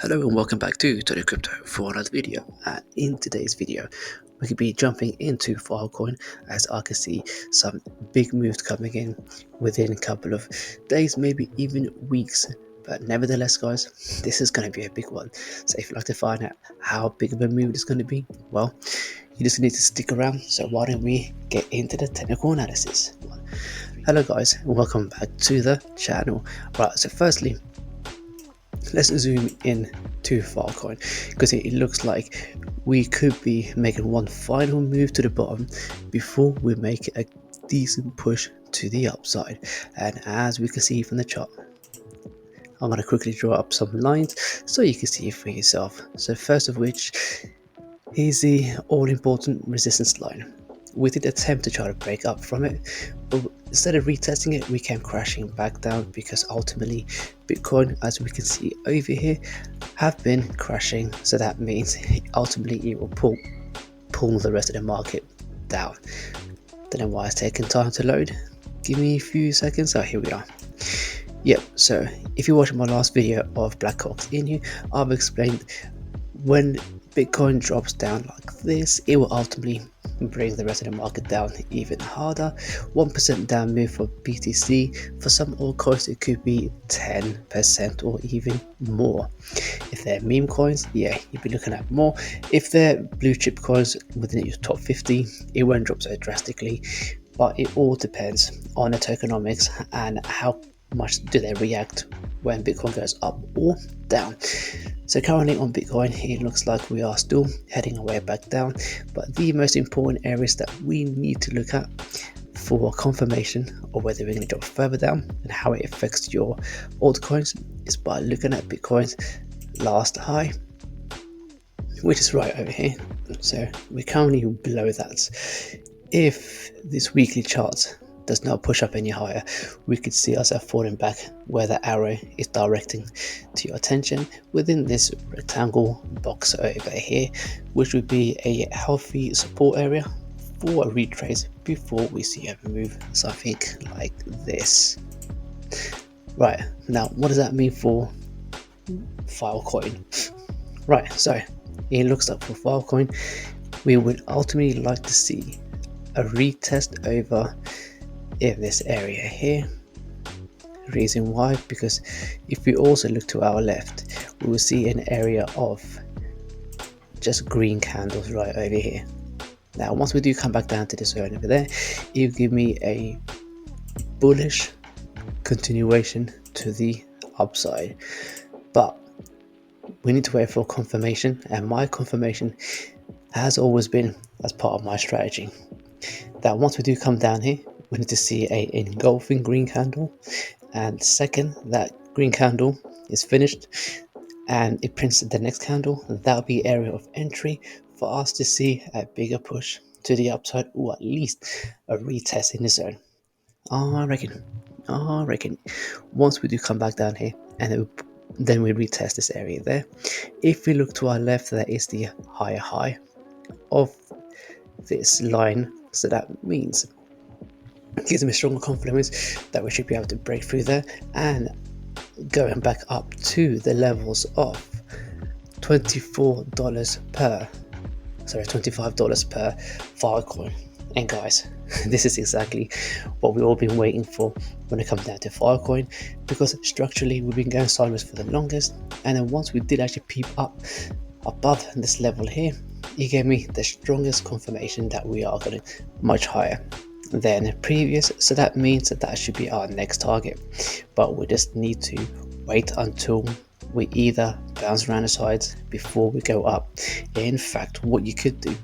Hello and welcome back to Tony Crypto for another video. And in today's video, we could be jumping into Filecoin as I can see some big moves coming in within a couple of days, maybe even weeks. But nevertheless, guys, this is going to be a big one. So if you'd like to find out how big of a move it's going to be, well, you just need to stick around. So why don't we get into the technical analysis? Hello guys, and welcome back to the channel. Right, so firstly, let's zoom in to Filecoin because it looks like we could be making one final move to the bottom before we make a decent push to the upside. And as we can see from the chart, I'm going to quickly draw up some lines so you can see it for yourself. So first of which is the all important resistance line. We did attempt to try to break up from it, but instead of retesting it, we came crashing back down because ultimately Bitcoin, as we can see over here, have been crashing. So that means ultimately it will pull the rest of the market down. Don't know why it's taking time to load. Give me a few seconds. Oh, here we are. Yep, so if you watched my last video of Blackhawks in here, I've explained when Bitcoin drops down like this, it will ultimately bring the rest of the market down even harder. 1% down move for BTC. For some altcoins, it could be 10% or even more. If they're meme coins, yeah, you'd be looking at more. If they're blue chip coins within your top 50, it won't drop so drastically. But it all depends on the tokenomics and how much do they react when Bitcoin goes up or down. So currently on Bitcoin, it looks like we are still heading our way back down, but the most important areas that we need to look at for confirmation of whether we're going to drop further down and how it affects your altcoins is by looking at Bitcoin's last high, which is right over here. So we're currently below that. If this weekly chart does not push up any higher, we could see ourselves falling back where the arrow is directing to your attention within this rectangle box over here, which would be a healthy support area for a retrace before we see a move, something like this. Right, now what does that mean for Filecoin? Right, so it looks like for Filecoin, we would ultimately like to see a retest over in this area here. Reason why, because if we also look to our left, we will see an area of just green candles right over here. Now once we do come back down to this zone over there, it will give me a bullish continuation to the upside, but we need to wait for confirmation, and my confirmation has always been as part of my strategy that once we do come down here, we need to see a engulfing green candle, and second that green candle is finished and it prints the next candle, that'll be area of entry for us to see a bigger push to the upside, or at least a retest in the zone. I reckon once we do come back down here and then we retest this area there, if we look to our left, that is the higher high of this line. So that means it gives me stronger confidence that we should be able to break through there and going back up to the levels of $25 per Filecoin. And guys, this is exactly what we've all been waiting for when it comes down to Filecoin, because structurally we've been going sideways for the longest, and then once we did actually peep up above this level here, it gave me the strongest confirmation that we are going much higher than previous. So that means that should be our next target, but we just need to wait until we either bounce around the sides before we go up. In fact, what you could do,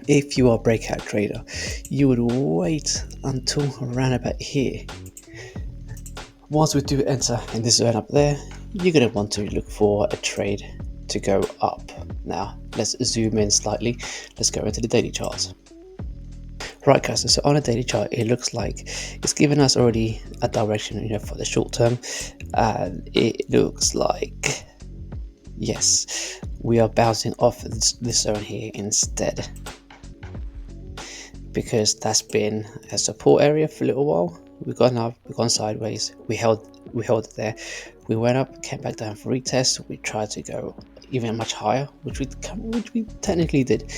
if you are a breakout trader, you would wait until around about here. Once we do enter in this zone up there, you're going to want to look for a trade to go up. Now let's zoom in slightly. Let's go into the daily charts. Right guys, so on a daily chart, it looks like it's given us already a direction, for the short term, and it looks like, yes, we are bouncing off this zone here instead, because that's been a support area for a little while. We've gone up, we've gone sideways, we held it there, We went up, came back down for retest. We tried to go even much higher, which we technically did,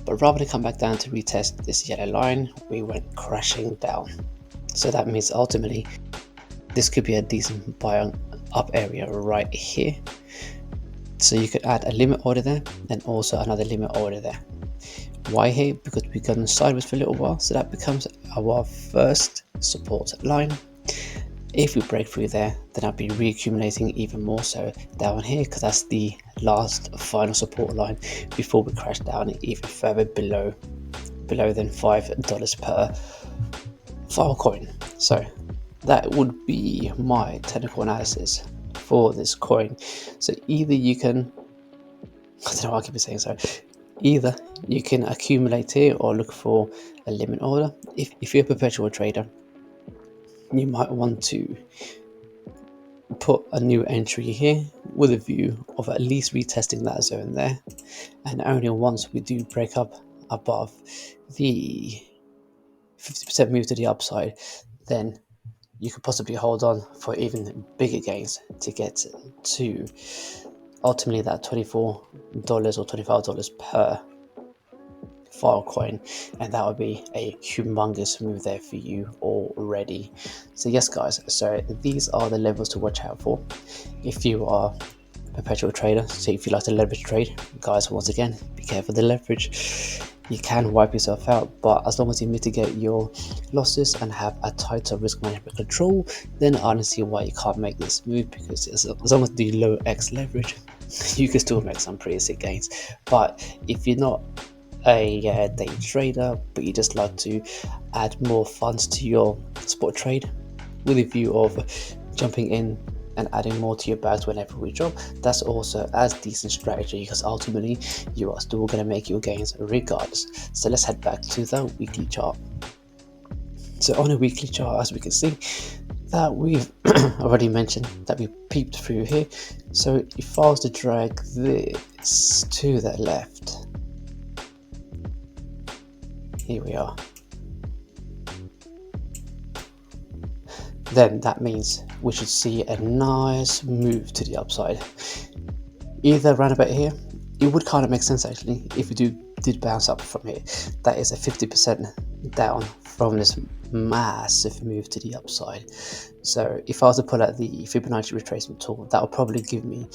but rather than come back down to retest this yellow line, we went crashing down. So that means ultimately this could be a decent buy up area right here. So you could add a limit order there and also another limit order there. Why here? Because we've gone sideways for a little while, so that becomes our first support line. If we break through there, then I'll be reaccumulating even more so down here, because that's the last final support line before we crash down even further below than $5 per Filecoin. So that would be my technical analysis for this coin. So either you can, I don't know why I keep saying so, either you can accumulate here or look for a limit order. If you're a perpetual trader, you might want to put a new entry here with a view of at least retesting that zone there, and only once we do break up above the 50% move to the upside, then you could possibly hold on for even bigger gains to get to ultimately that $24 or $25 per Filecoin, and that would be a humongous move there for you already. So yes guys, so these are the levels to watch out for if you are a perpetual trader. So if you like to leverage trade, guys, once again, be careful of the leverage. You can wipe yourself out, but as long as you mitigate your losses and have a tighter risk management control, then I don't see why you can't make this move, because as long as you do low X leverage, you can still make some pretty sick gains. But if you're not a day trader, but you just like to add more funds to your spot trade with a view of jumping in and adding more to your bags whenever we drop, that's also as decent strategy, because ultimately you are still going to make your gains regardless. So let's head back to the weekly chart. So on a weekly chart, as we can see, that we've already mentioned that we peeped through here. So if I was to drag this to the left, here we are, then that means we should see a nice move to the upside. Either around about here, it would kind of make sense actually if we did bounce up from here. That is a 50% down from this massive move to the upside. So if I was to pull out the Fibonacci retracement tool, that would probably give me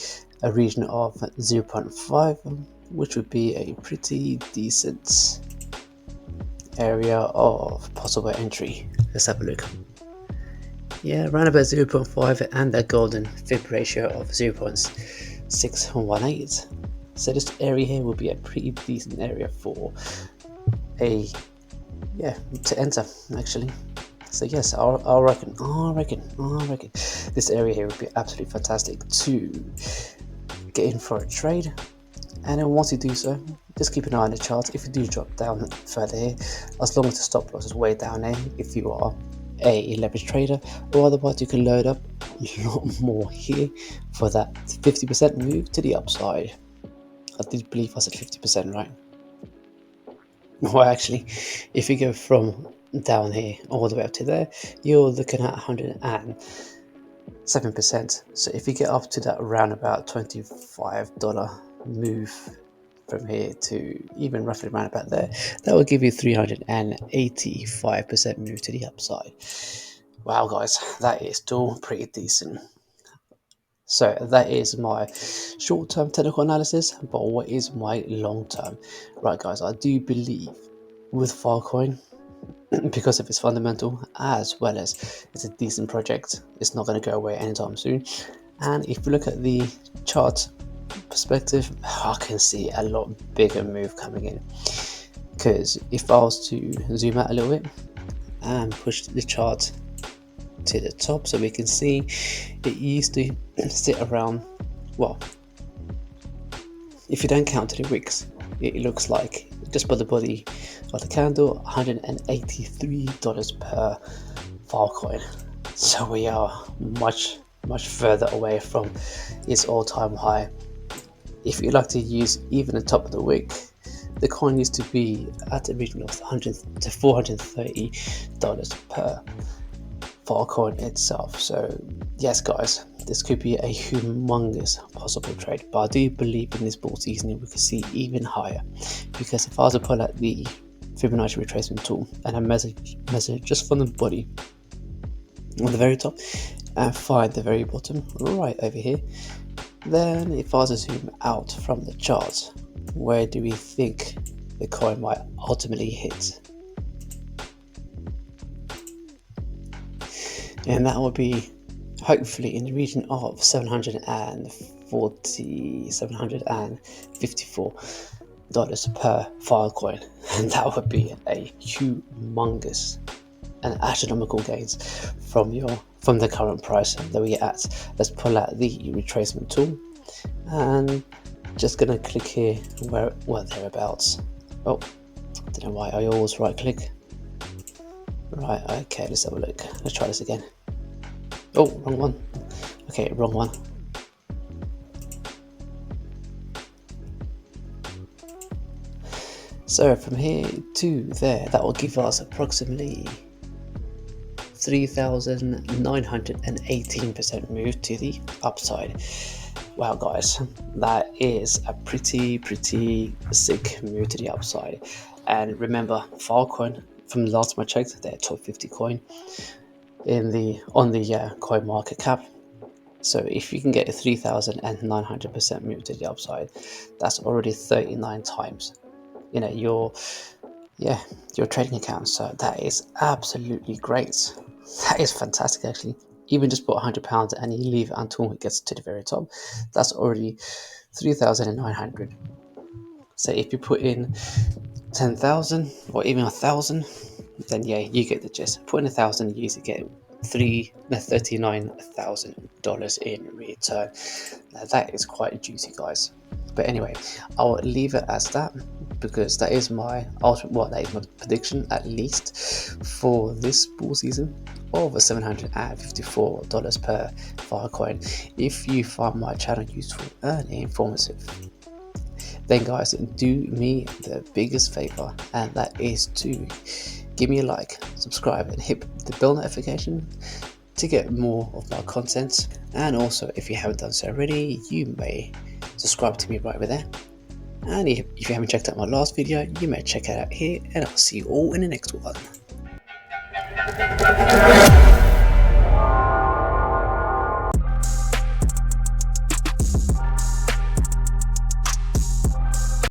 a region of 0.5, which would be a pretty decent area of possible entry. Let's have a look. Yeah, around about 0.5 and a golden fib ratio of 0.618. So this area here will be a pretty decent area for to enter actually. So yes, I reckon this area here would be absolutely fantastic to get in for a trade. And then once you do so, just keep an eye on the chart. If you do drop down further here, as long as the stop loss is way down there, if you are a leverage trader, or otherwise you can load up a lot more here for that 50% move to the upside. I did believe I said 50%, right? Well, actually, if you go from down here all the way up to there, you're looking at 107%. So if you get up to that around about $25 move from here to even roughly around about there, that will give you 385% move to the upside. Wow guys, that is still pretty decent. So that is my short-term technical analysis, but what is my long-term? Right guys, I do believe with Filecoin, because of its fundamental as well as it's a decent project, it's not going to go away anytime soon. And if you look at the chart perspective, I can see a lot bigger move coming in, because if I was to zoom out a little bit and push the chart to the top so we can see, it used to sit around, well, if you don't count the wicks, it looks like just by the body of the candle, $183 per Filecoin. So we are much further away from its all-time high. If you like to use even the top of the wick, the coin used to be at a region of $100 to $430 per Filecoin itself. So yes guys, this could be a humongous possible trade, but I do believe in this bull season we could see even higher, because if I was to pull out the Fibonacci retracement tool and I measure just from the body on the very top and find the very bottom right over here, then if I was to zoom out from the charts, where do we think the coin might ultimately hit? And that will be hopefully in the region of $754 per Filecoin, and that would be a humongous and astronomical gains from the current price that we're at. Let's pull out the retracement tool and just gonna click here where thereabouts. Oh, I don't know why I always right click. Right, okay, let's have a look. Let's try this again. Oh, wrong one. Okay, wrong one. So from here to there, that will give us approximately 3,918% move to the upside. Wow, guys, that is a pretty sick move to the upside. And remember, Filecoin, from the last time I checked, they're top 50 coin on the coin market cap. So if you can get a 3,900% move to the upside, that's already 39 times, your trading account. So that is absolutely great. That is fantastic, actually. Even just put £100 and you leave it until it gets to the very top, that's already 3,900. So if you put in 10,000 or even 1,000, then yeah, you get the gist. Put in 1,000, you usually get $39,000 in return. Now that is quite juicy, guys. But anyway, I'll leave it as that, because that is my prediction, at least for this bull season, of $754 per Filecoin. If you find my channel useful and informative, then guys, do me the biggest favor, and that is to give me a like, subscribe, and hit the bell notification to get more of my content. And also, if you haven't done so already, you may subscribe to me right over there. And if you haven't checked out my last video, you may check it out here, and I'll see you all in the next one.